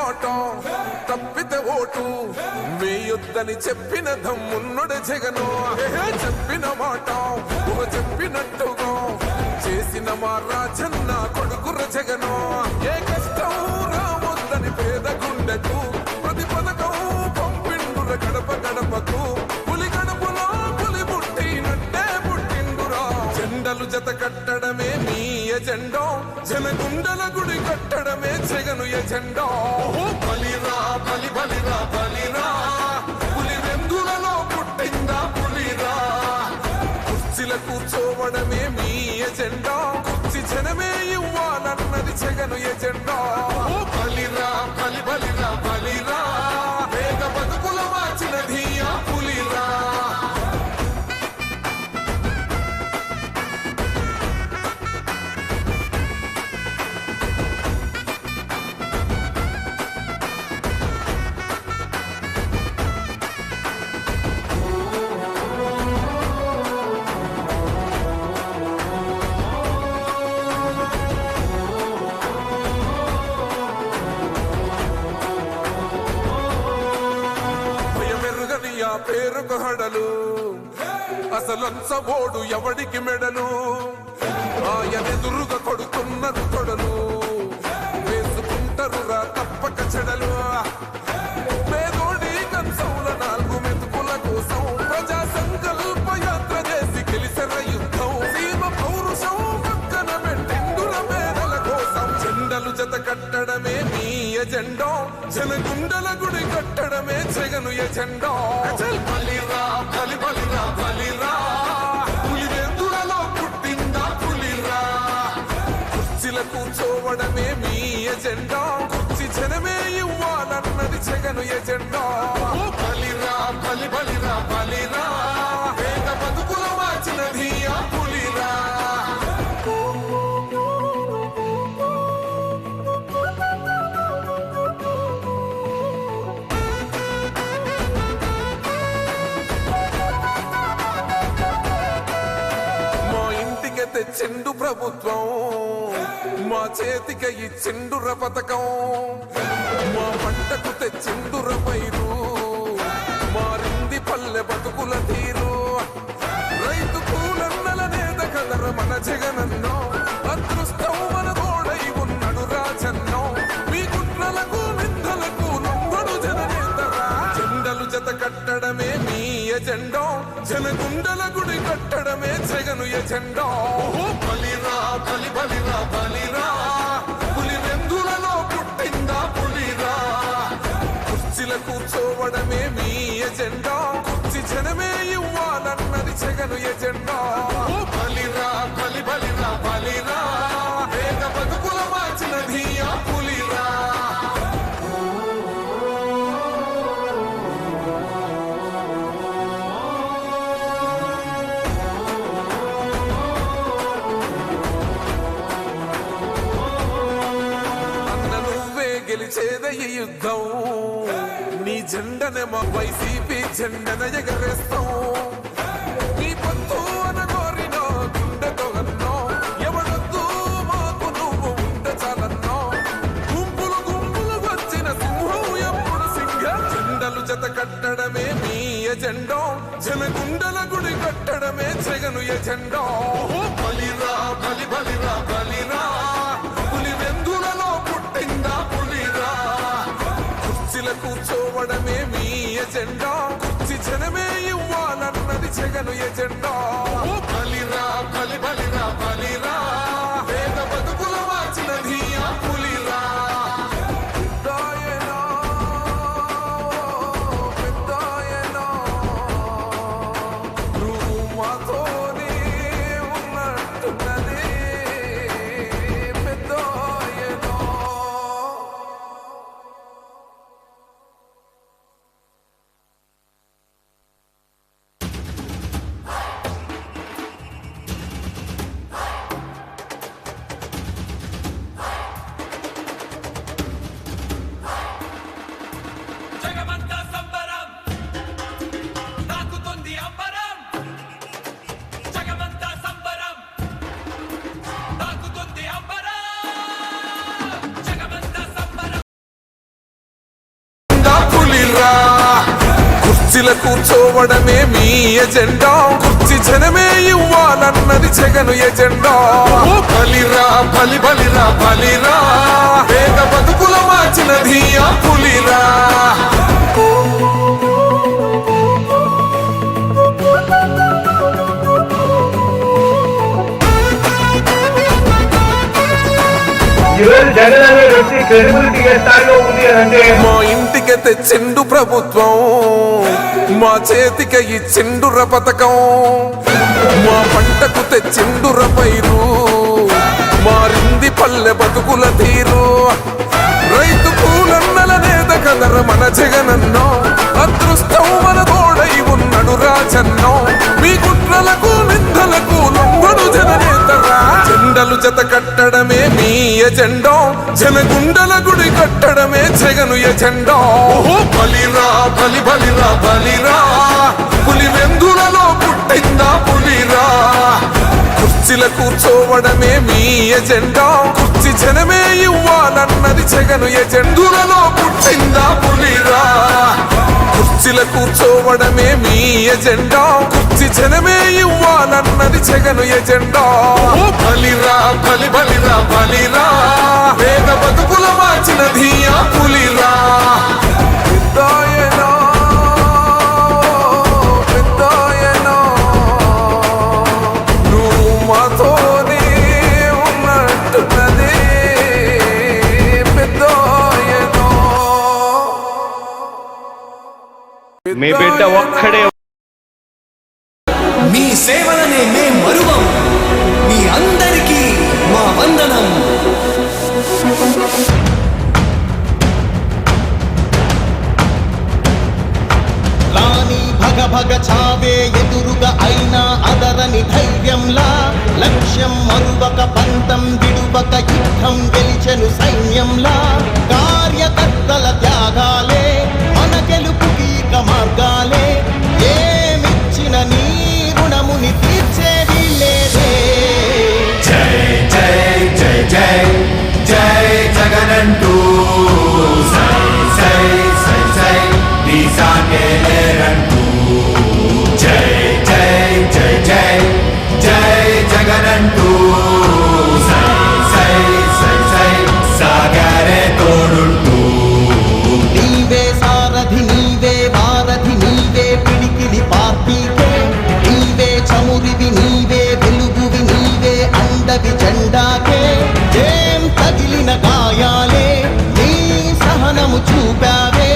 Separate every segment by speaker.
Speaker 1: మాట తప్పితే ఓటు వేయొద్దని చెప్పిన దమ్మున్నడు జగను. చెప్పిన మాట చెప్పినట్టుగా చేసిన మా రాజన్న కొడుకుర జగను. ఏ కష్టం రావద్దని పేద గుండెకు ప్రతి పథకం పంపిండుర గడప గడపకు. పులి గడపలో పులి పుట్టినట్టే పుట్టిండురా. జెండలు జత కట్టడమే మీ ఎజెండా, జనగుండల గుడి కట్టడమే జగను ఎజెండా. బలిరా బలి బలిరా బలిరా, పులి వెందులలో పుట్టిందా పులిరా. కుర్చీల కూర్చోవడమే మీ ఎజెండా, కుర్చీ జనమే ఇవ్వాలన్నది జగను ఎజెండా. బలిరా బలి బలిరా బలిరా, వేగ బతుకుల మార్చినది ఆ పులిరా. పేరుకు హడలు అసలంచబోడు ఎవడికి మెడలు. ఆయనెదురుగా కొడుతున్నారు తొడలు, వేసుకుంటారు రా తప్పక చెడలు. పేదోడి కంచంల 4 మెతుకుల కోసం ప్రజా సంకల్ప యాత్ర చేసి గెలిసిన యుద్ధం. సీమ పౌరుషం పక్కన పెట్టిండుల పేదల కోసం. జెండలు జత కట్టడమే మీ ఎజెండా, జనగుండల గుడి కట్టడమే జగను ఎజెండా. బలిరా బలి బలిరా బలిరా, పులి వెందులలో పుట్టిందా పులిరా. కుర్చీల కూర్చోవడమే మీ ఎజెండా, కుర్చీ జనమే ఇవ్వాలన్నది జగను ఎజెండా. బలిరా బలి బలిరా బలిరా, పేద బతుకుల మార్చినది ఆ పులిరా. తెచ్చిండు ప్రభుత్వం, మా చేతికి ఇచ్చిండుర పథకం. మా పంటకు తెచ్చిండుర పైరు, మారింది పల్లె బతుకుల తీరు. రైతు కూలన్నల నేత కదర మన జగనన్నో, అదృష్టం మన తోడై ఉన్నడు రాజన్నో. మీ కుట్రలకు నిందలకు నమ్మడు జననేతరా. జెండలు జత కట్టడమే మీ ఎజెండా, జనగుండల గుడి కట్టడమే జగను ఎజెండా. బలిరా బలి బలిరా బలిరా, పులి వెందులలో పుట్టిందా పులిరా. కుర్చీల కూర్చోవడమే మీ ఎజెండా, కుర్చీ జనమే ఇవ్వాలన్నది జగను ఎజెండా. బలిరా బలి బలిరా బలిరా, వేగ బతుకుల మార్చినది ఆ పులిరా. గెలిచేద ఈ యుద్ధం, నీ జెండనే మా వైసీపీ జెండన ఎగరేస్తాం. నీ పొత్తు అన కోరిన గుండెతో అన్నో, ఎవడొద్దు మాకు నువ్వు ఉండ చాలన్నో. గుంపులు గుంపులు వచ్చిన సింహం ఎప్పుడు సింగం. జెండలు జత కట్టడమే మీ ఎజెండా, జనగుండల గుడి కట్టడమే జగను ఎజెండా. బలిరా బలి బలిరా బలిరా, పులి వెందులలో పుట్టిందా పులిరా. కుర్చీల కూర్చోవడమే మీ ఎజెండా, కుర్చీ జనమే ఇవ్వాలన్నది జగను ఎజెండా. బలిరా బలి బలిరా బలిరా, పేద బతుకుల మార్చినది ఆ పులిరా. పెద్దాయనా పెద్దాయనా, నువ్వు మాతోనే ఉన్నట్టున్నది. కుర్చీల కూర్చోవడమే మీ ఎజెండా, కుర్చీ జనమే ఇవ్వాలన్నది జగను ఎజెండా. బలిరా బలి బలిరా బలిరా, పేద బతుకుల మార్చినది ఆ పులిరా. మా ఇంటికి తెచ్చిండు ప్రభుత్వం, మా చేతికి ఇచ్చిండుర పథకం, మా పంటకు తెచ్చిండుర పైరు, మారింది పల్లె బతుకుల తీరు. రైతు కూలన్నల నేత కదర మన జగనన్నో, అదృష్టం మన తోడై ఉన్నడు రాజన్నో. మీ కుట్రలకు నిందలకు లొంగడు జననేతరా, జెండలు జత కట్టడమే మీ ఎజెండా, జనగుండల గుడి కట్టడమే జగను ఎజెండా. ఓహో బలిరా బలి బలిరా బలిరా, పులి వెందులలో పుట్టిందా పులిరా. కుర్చీల కూర్చోవడమే మీ ఎజెండా, కుర్చీ జనమే ఇవ్వాలన్నది జగను ఎజెండులలో పుట్టిందా పులిరా. కుర్చీల కూర్చోవడమే మీ ఎజెండా, కుర్చీ జనమే ఇవ్వాలన్నది జగను ఎజెండా. బలిరా బలి బలిరా బలిరా, పేద బతుకుల మార్చినది ఆ పులిరా. పెద్దాయనా పెద్దాయనా, నువ్వు మాతోనే ఉన్నట్టున్నది పెద్దాయనా.
Speaker 2: మీ బిడ్డ ఒక్కడే.
Speaker 3: మీ సేవలనే మే మరువం, మీ అందరికీ మా వందనం. రాణి భగ భగ చావే ఎదురుగా అయినా అదరని ధైర్యంలా, లక్ష్యం మరువక పంతం విడువక యుద్ధం గెలిచెను సైన్యంలా. కార్యకర్తల త్యాగాలే మన గెలుపుకి మార్గాలే, ఏమిచ్చిన నీ రుణముని తీర్చేది లేదే.
Speaker 4: జై జై జై జై జై జగనంటూ సై సై సై సై నీసాకే లేరంటూ. జై జై జై జై జై జగనంటూ సై సై సై సై సాగారే తోడుంటూ.
Speaker 3: నీవే సారథి నీవే వారధి నీవే పిడికిలి పార్టీకే, నీవే చమురివి నీవే వెలుగువి నీవే అండవి జెండాకే. ఏం తగిలిన గాయాలే నీ సహనము చూపావే,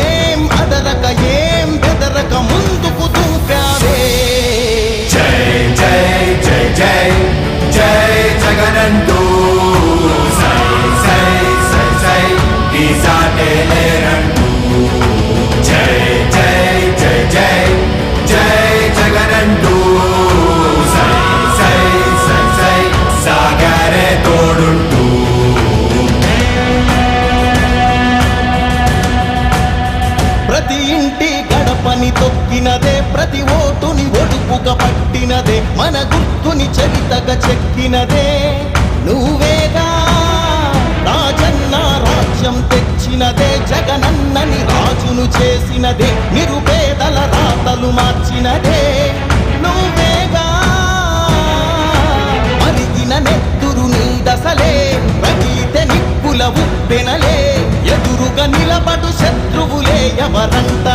Speaker 3: ఏం అదరక ఏం బెదరక ముందుకు దూపావే.
Speaker 4: జై జై జై జై జై జగనంటూ సై సై సై సై నీసాకే లేరంటూ. జై జై జై జై జై జగనంటూ సై సై సై సై సాగారే తోడుంటూ.
Speaker 3: ప్రతి ఇంటి గడపని తొక్కినదే, ప్రతి ఓటుని ఒడుపుగా పట్టినదే, మన గుర్తుని చరితగా చెక్కినదే నువ్వేగా. రాజన్న రాజ్యం తెచ్చినదే, జగనన్నని రాజును చేసినదే, నిరుపేదల రాతలు మార్చినదే నువ్వేగా. మరిగిన నెత్తురు నీ దశలే, రగిలితే నిప్పుల ఉప్పెనలే, ఎదురుగా నిలబడు శత్రువులే ఎవరంట.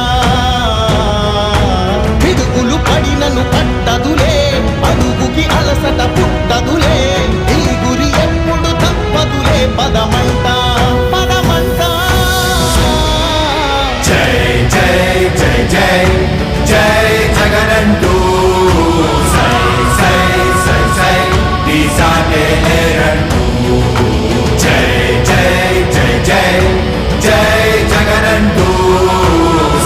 Speaker 3: పిడుగులు పడినను పట్టదులే, అడుగుకి అలసట పుట్టదులే, ఈ గురి ఎప్పుడు తప్పదులే పదమంట పదమంట.
Speaker 4: జై జై జై జై జై జగనంటూ సై సై సై సై నీసాకే లేరంటూ. జై జై జై జై జై జగనంటూ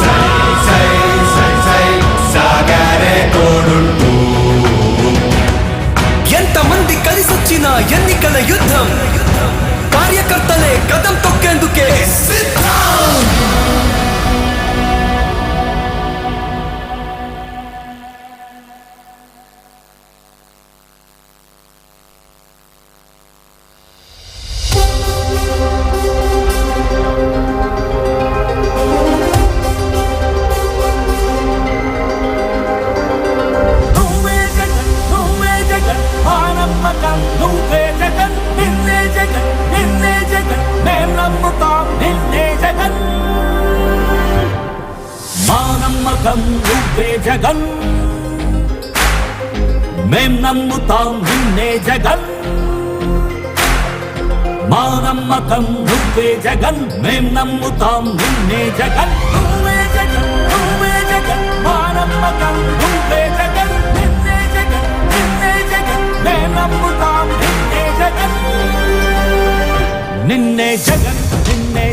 Speaker 4: సై సై సై సై సాగారే తోడుంటూ.
Speaker 5: ఎంతమంది కలిసొచ్చిన ఎన్నికల యుద్ధం, కార్యకర్తలే కదం తొక్కేందుకే సిద్ధం. నమ్మకం నువ్వే జగన్ మేం నమ్ముతాం నిన్నే జగన్ మా నమ్మకం నువ్వే జగన్ మేం నమ్ముతాం నిన్నే జగన్ నువ్వే జగన్ నువ్వే జగన్ మా నమ్మకం నువ్వే జగన్ నిన్నే జగన్ నిన్నే జగన్ మేం నమ్ముతాం నిన్నే జగన్ నిన్నే జగన్ నిన్నే